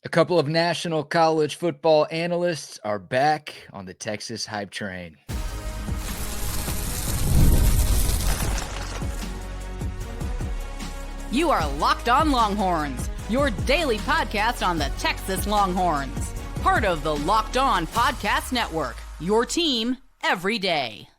A couple of national college football analysts are back on the Texas hype train. You are Locked On Longhorns, your daily podcast on the Texas Longhorns. Part of the Locked On Podcast Network, your team every day.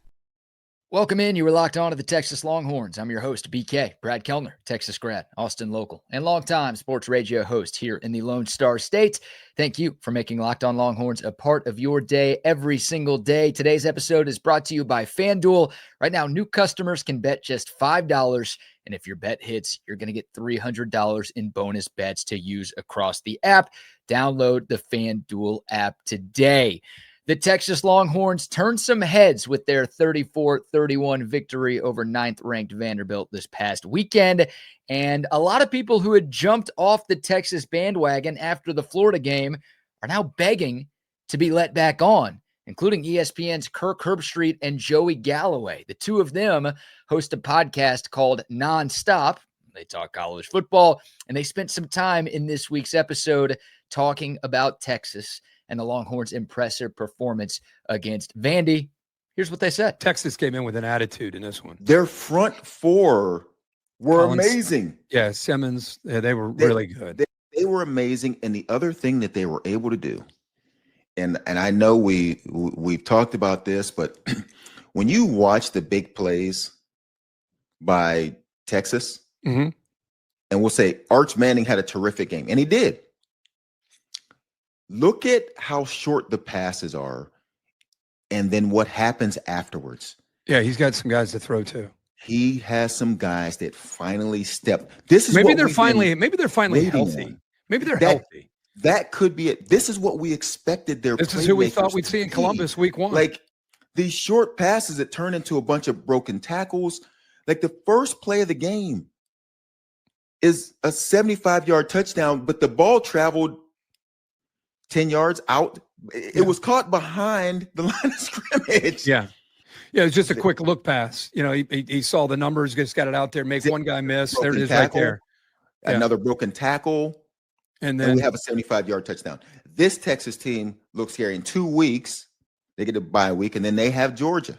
Welcome in. You were locked on to the Texas Longhorns. I'm your host, BK, Brad Kellner, Texas grad, Austin local, and longtime sports radio host here in the Lone Star State. Thank you for making Locked On Longhorns a part of your day every single day. Today's episode is brought to you by FanDuel. Right now, new customers can bet just $5, and if your bet hits, you're going to get $300 in bonus bets to use across the app. Download the FanDuel app today. The Texas Longhorns turned some heads with their 34-31 victory over ninth-ranked Vanderbilt this past weekend. And a lot of people who had jumped off the Texas bandwagon after the Florida game are now begging to be let back on, including ESPN's Kirk Herbstreit and Joey Galloway. The two of them host a podcast called Nonstop. They talk college football, and they spent some time in this week's episode talking about Texas and the Longhorns' impressive performance against Vandy. Here's what they said. Texas came in with an attitude in this one. Their front four were amazing. Yeah, Simmons, they were really good. They were amazing. And the other thing that they were able to do, and I know we've talked about this, but when you watch the big plays by Texas, and we'll say Arch Manning had a terrific game, and he did. Look at how short the passes are, and then what happens afterwards. Yeah, he's got some guys to throw to. He has some guys that finally step. This is maybe what they're finally healthy. On. Maybe they're healthy. That could be it. This is what we expected. This is who we thought we'd see in Columbus week one. Like these short passes that turn into a bunch of broken tackles. Like the first play of the game is a 75-yard touchdown, but the ball traveled 10 yards out. It was caught behind the line of scrimmage. Yeah. Yeah, it was just a quick look pass. You know, he saw the numbers, just got it out there, make one guy miss. There it is right there. Another broken tackle. And then we have a 75-yard touchdown. This Texas team looks scary. In 2 weeks, they get a bye week, and then they have Georgia.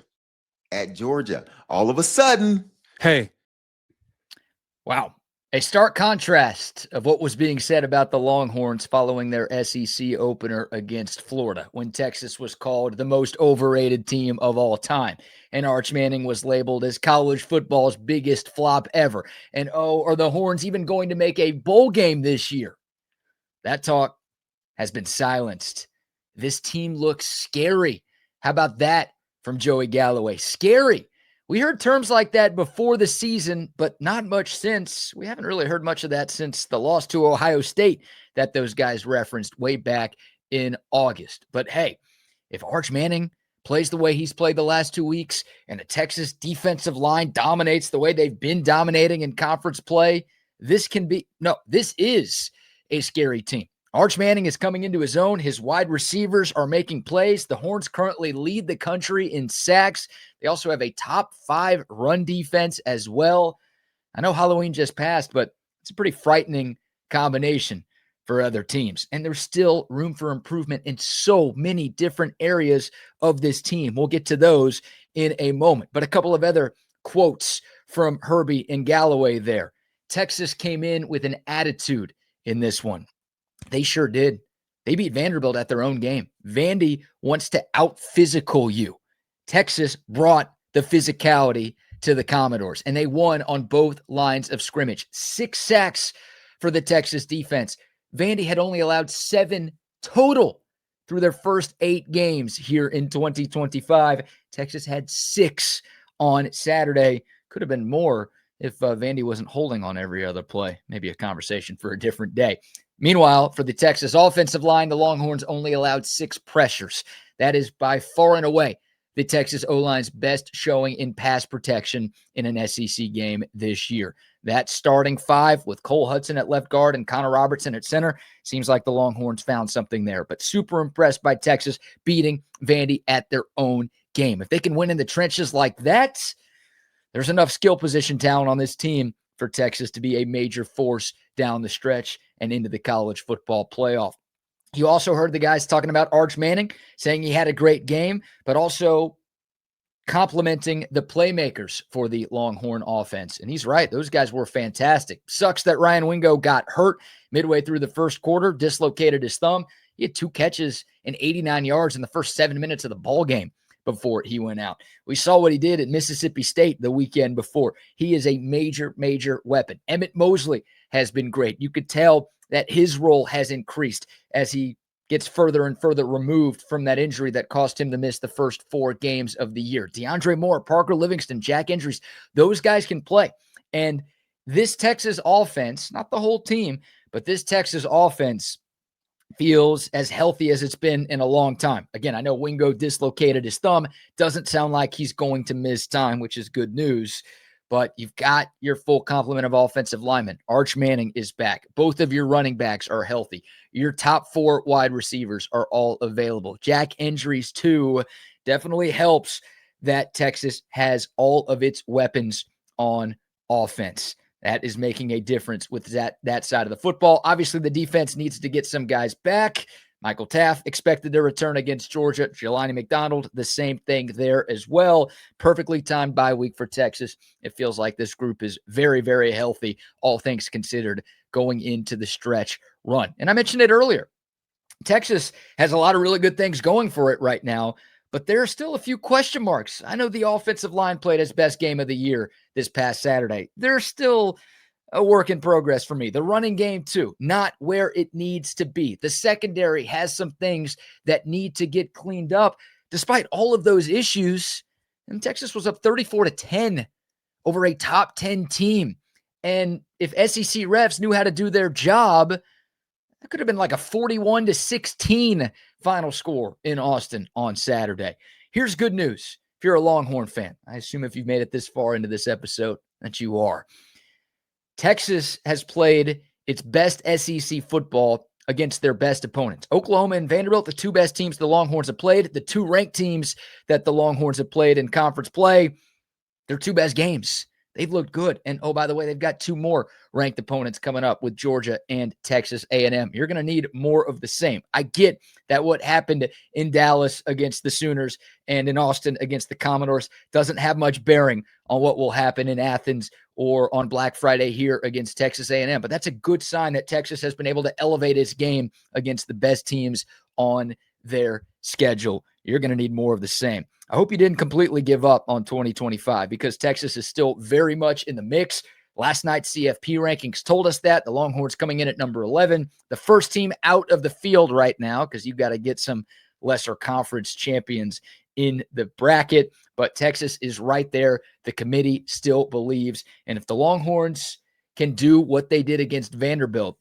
At Georgia. All of a sudden. Hey. Wow. A stark contrast of what was being said about the Longhorns following their SEC opener against Florida, when Texas was called the most overrated team of all time, and Arch Manning was labeled as college football's biggest flop ever. And are the Horns even going to make a bowl game this year? That talk has been silenced. This team looks scary. How about that from Joey Galloway? Scary. We heard terms like that before the season, but not much since. We haven't really heard much of that since the loss to Ohio State that those guys referenced way back in August. But hey, if Arch Manning plays the way he's played the last 2 weeks and the Texas defensive line dominates the way they've been dominating in conference play, this is a scary team. Arch Manning is coming into his own. His wide receivers are making plays. The Horns currently lead the country in sacks. They also have a top 5 run defense as well. I know Halloween just passed, but it's a pretty frightening combination for other teams. And there's still room for improvement in so many different areas of this team. We'll get to those in a moment. But a couple of other quotes from Herbie and Galloway there. Texas came in with an attitude in this one. They sure did. They beat Vanderbilt at their own game. Vandy wants to out-physical you. Texas brought the physicality to the Commodores, and they won on both lines of scrimmage. 6 sacks for the Texas defense. Vandy had only allowed 7 total through their first 8 games here in 2025. Texas had 6 on Saturday. Could have been more if Vandy wasn't holding on every other play. Maybe a conversation for a different day. Meanwhile, for the Texas offensive line, the Longhorns only allowed 6 pressures. That is by far and away the Texas O-line's best showing in pass protection in an SEC game this year. That starting 5 with Cole Hudson at left guard and Connor Robertson at center seems like the Longhorns found something there. But super impressed by Texas beating Vandy at their own game. If they can win in the trenches like that, there's enough skill position talent on this team for Texas to be a major force down the stretch and into the college football playoff. You also heard the guys talking about Arch Manning, saying he had a great game, but also complimenting the playmakers for the Longhorn offense. And he's right. Those guys were fantastic. Sucks that Ryan Wingo got hurt midway through the first quarter, dislocated his thumb. He had 2 catches and 89 yards in the first 7 minutes of the ball game before he went out. We saw what he did at Mississippi State the weekend before. He is a major, major weapon. Emmett Mosley has been great. You could tell that his role has increased as he gets further and further removed from that injury that cost him to miss the first 4 games of the year. DeAndre Moore, Parker Livingston, Jack Andrews, those guys can play. And this Texas offense, not the whole team, but this Texas offense feels as healthy as it's been in a long time. Again, I know Wingo dislocated his thumb. Doesn't sound like he's going to miss time, which is good news. But you've got your full complement of offensive linemen. Arch Manning is back. Both of your running backs are healthy. Your top 4 wide receivers are all available. Jack Andrews, too, definitely helps that Texas has all of its weapons on offense. That is making a difference with that side of the football. Obviously, the defense needs to get some guys back. Michael Taft expected to return against Georgia. Jelani McDonald, the same thing there as well. Perfectly timed bye week for Texas. It feels like this group is very, very healthy, all things considered, going into the stretch run. And I mentioned it earlier. Texas has a lot of really good things going for it right now, but there are still a few question marks. I know the offensive line played its best game of the year this past Saturday. There's still a work in progress for me. The running game, too, not where it needs to be. The secondary has some things that need to get cleaned up. Despite all of those issues, and Texas was up 34-10 over a top 10 team. And if SEC refs knew how to do their job, that could have been like a 41-16 final score in Austin on Saturday. Here's good news. If you're a Longhorn fan, I assume if you've made it this far into this episode that you are. Texas has played its best SEC football against their best opponents. Oklahoma and Vanderbilt, the 2 best teams the Longhorns have played, the 2 ranked teams that the Longhorns have played in conference play, their 2 best games. They've looked good. And, oh, by the way, they've got 2 more ranked opponents coming up with Georgia and Texas A&M. You're going to need more of the same. I get that what happened in Dallas against the Sooners and in Austin against the Commodores doesn't have much bearing on what will happen in Athens or on Black Friday here against Texas A&M. But that's a good sign that Texas has been able to elevate its game against the best teams on their schedule. You're going to need more of the same. I hope you didn't completely give up on 2025 because Texas is still very much in the mix. Last night's CFP rankings told us that. The Longhorns coming in at number 11. The first team out of the field right now because you've got to get some lesser conference champions in the bracket. But Texas is right there. The committee still believes. And if the Longhorns can do what they did against Vanderbilt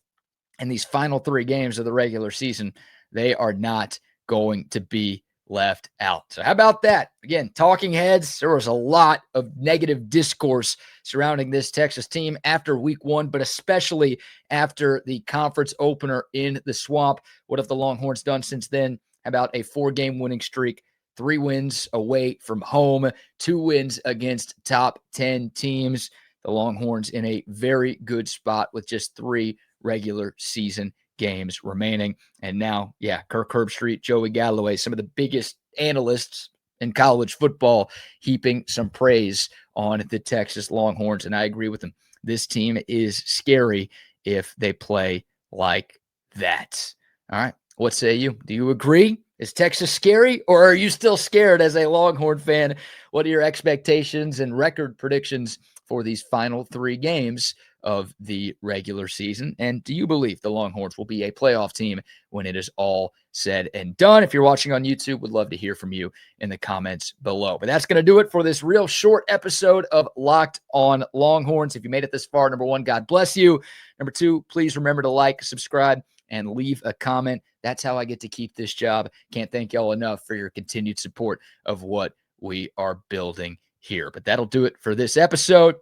in these final 3 games of the regular season, they are not going to be left out. So how about that? Again, talking heads. There was a lot of negative discourse surrounding this Texas team after week 1, but especially after the conference opener in the Swamp. What have the Longhorns done since then? About a 4-game winning streak, 3 wins away from home, 2 wins against top 10 teams. The Longhorns in a very good spot with just 3 regular season games remaining. And now, Kirk, Herbstreit, Joey Galloway, some of the biggest analysts in college football heaping some praise on the Texas Longhorns. And I agree with them. This team is scary if they play like that. All right. What say you? Do you agree? Is Texas scary, or are you still scared as a Longhorn fan? What are your expectations and record predictions for these final 3 games of the regular season? And do you believe the Longhorns will be a playoff team when it is all said and done? If you're watching on YouTube, would love to hear from you in the comments below. But that's going to do it for this real short episode of Locked On Longhorns. If you made it this far, number 1, God bless you. Number 2, please remember to like, subscribe, and leave a comment. That's how I get to keep this job. Can't thank y'all enough for your continued support of what we are building here. But that'll do it for this episode.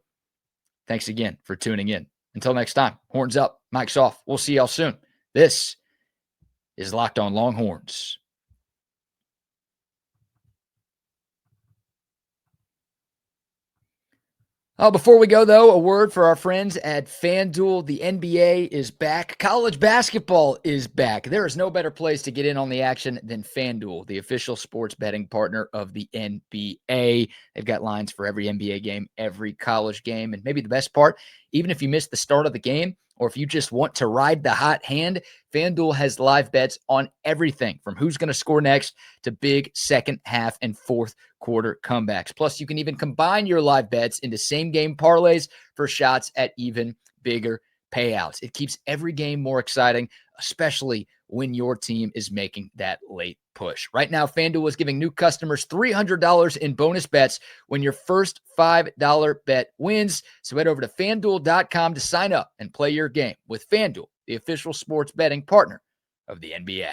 Thanks again for tuning in. Until next time, horns up, mics off. We'll see y'all soon. This is Locked On Longhorns. Oh, before we go, though, a word for our friends at FanDuel. The NBA is back. College basketball is back. There is no better place to get in on the action than FanDuel, the official sports betting partner of the NBA. They've got lines for every NBA game, every college game, and maybe the best part, even if you missed the start of the game, or if you just want to ride the hot hand, FanDuel has live bets on everything from who's going to score next to big second half and fourth quarter comebacks. Plus, you can even combine your live bets into same-game parlays for shots at even bigger payouts. It keeps every game more exciting, especially when your team is making that late push. Right now, FanDuel is giving new customers $300 in bonus bets when your first $5 bet wins. So head over to FanDuel.com to sign up and play your game with FanDuel, the official sports betting partner of the NBA.